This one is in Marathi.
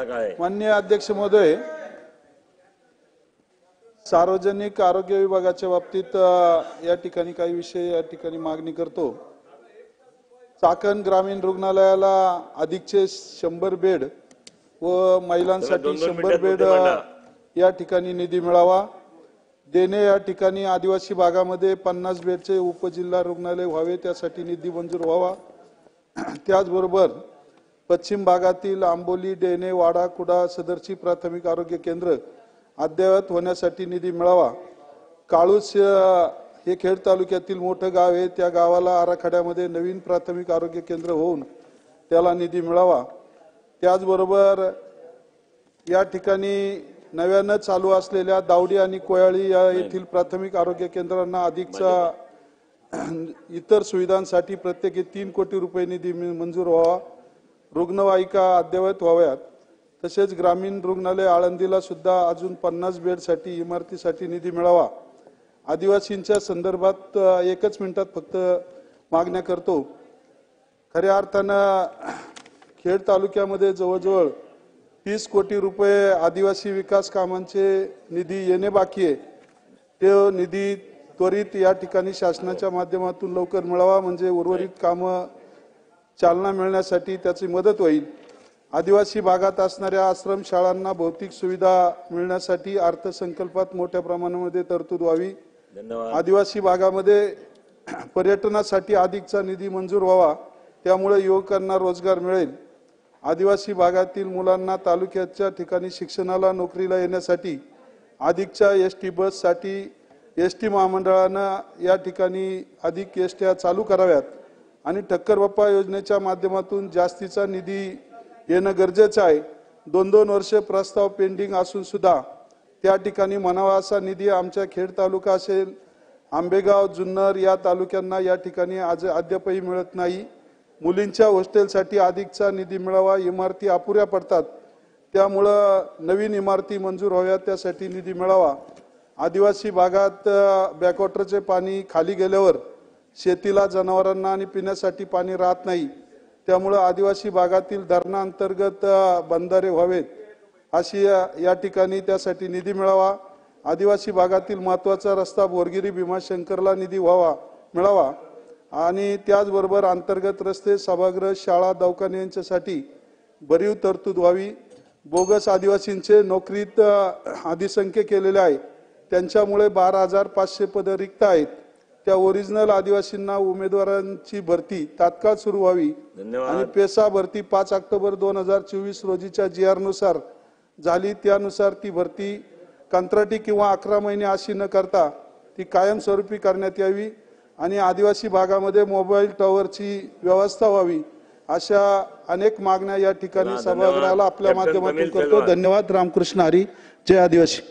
माननीय अध्यक्ष महोदय, सार्वजनिक आरोग्य विभागाच्या बाबतीत या ठिकाणी काही विषय या ठिकाणी मागणी करतो। चाकण ग्रामीण रुग्णालयाला अधिकचे 100 बेड व महिलांसाठी 100 बेड या ठिकाणी निधी मिळावा। देणे या ठिकाणी आदिवासी भागामध्ये 50 बेडचे उपजिल्हा रुग्णालय व्हावे, त्यासाठी निधी मंजूर व्हावा। त्याचबरोबर पश्चिम भागातील आंबोली, डेने, वाडा, कुडा सदरची प्राथमिक आरोग्य केंद्र अद्ययावत होण्यासाठी निधी मिळावा। काळूस हे खेड तालुक्यातील मोठं गाव आहे, त्या गावाला आराखड्यामध्ये नवीन प्राथमिक आरोग्य केंद्र होऊन त्याला निधी मिळावा। त्याचबरोबर या ठिकाणी नव्याने चालू असलेल्या दावडी आणि कोयाळी येथील प्राथमिक आरोग्य केंद्रांना अधिकचा इतर सुविधांसाठी प्रत्येकी 3 कोटी रुपये निधी मंजूर व्हावा। रुग्णवाहिका अद्ययावत व्हाव्यात। तसेच ग्रामीण रुग्णालय आळंदीला सुद्धा अजून 50 बेडसाठी इमारतीसाठी निधी मिळावा। आदिवासींच्या संदर्भात 1 मिनिटात फक्त मागण्या करतो। खऱ्या अर्थानं खेड तालुक्यामध्ये जवळजवळ 30 कोटी रुपये आदिवासी विकास कामांचे निधी येणे बाकी आहे। ते निधी त्वरित या ठिकाणी शासनाच्या माध्यमातून लवकर मिळावा, म्हणजे उर्वरित कामं चालना मिळण्यासाठी त्याची मदत होईल। आदिवासी भागात असणाऱ्या आश्रम शाळांना भौतिक सुविधा मिळण्यासाठी अर्थसंकल्पात मोठ्या प्रमाणामध्ये तरतूद व्हावी। आदिवासी भागामध्ये पर्यटनासाठी अधिकचा निधी मंजूर व्हावा, त्यामुळे युवकांना रोजगार मिळेल। आदिवासी भागातील मुलांना तालुक्याच्या ठिकाणी शिक्षणाला नोकरीला येण्यासाठी अधिकच्या एसटी बससाठी एसटी महामंडळानं या ठिकाणी अधिक एसट्या चालू कराव्यात आणि ठक्कर बाप्पा योजनेच्या माध्यमातून जास्तीचा निधी येणं गरजेचं आहे। 2-2 वर्ष प्रस्ताव पेंडिंग असून सुद्धा त्या ठिकाणी म्हणावा असा निधी आमच्या खेड तालुका असेल, आंबेगाव, जुन्नर या तालुक्यांना या ठिकाणी आज अद्यापही मिळत नाही। मुलींच्या हॉस्टेलसाठी अधिकचा निधी मिळावा। इमारती अपुऱ्या पडतात, त्यामुळं नवीन इमारती मंजूर व्हाव्यात, त्यासाठी निधी मिळावा। आदिवासी भागात बॅकवॉटरचे पाणी खाली गेल्यावर शेतीला, जनावरांना आणि पिण्यासाठी पाणी राहत नाही, त्यामुळे आदिवासी भागातील धरणांतर्गत बंधारे व्हावेत अशी या ठिकाणी त्यासाठी निधी मिळावा। आदिवासी भागातील महत्त्वाचा रस्ता बोरगिरी भीमाशंकरला निधी मिळावा आणि त्याचबरोबर अंतर्गत रस्ते, सभागृह, शाळा, दवाखाने यांच्यासाठी भरीव तरतूद व्हावी। बोगस आदिवासींचे नोकरीत अधिसंख्य केलेले आहे, त्यांच्यामुळे 12,500 पदे रिक्त आहेत। त्या ओरिजिनल आदिवासींना उमेदवारांची भरती तात्काळ सुरू व्हावी आणि पेसा भरती 5 ऑक्टोबर 2024 रोजीच्या GR नुसार झाली, त्यानुसार ती भरती कंत्राटी किंवा 11 महिने अशी न करता ती कायमस्वरूपी करण्यात यावी आणि आदिवासी भागामध्ये मोबाईल टॉवरची व्यवस्था व्हावी। अशा अनेक मागण्या या ठिकाणी सभागृहाला आपल्या माध्यमातून करतो। धन्यवाद। रामकृष्ण हरी। जय आदिवासी।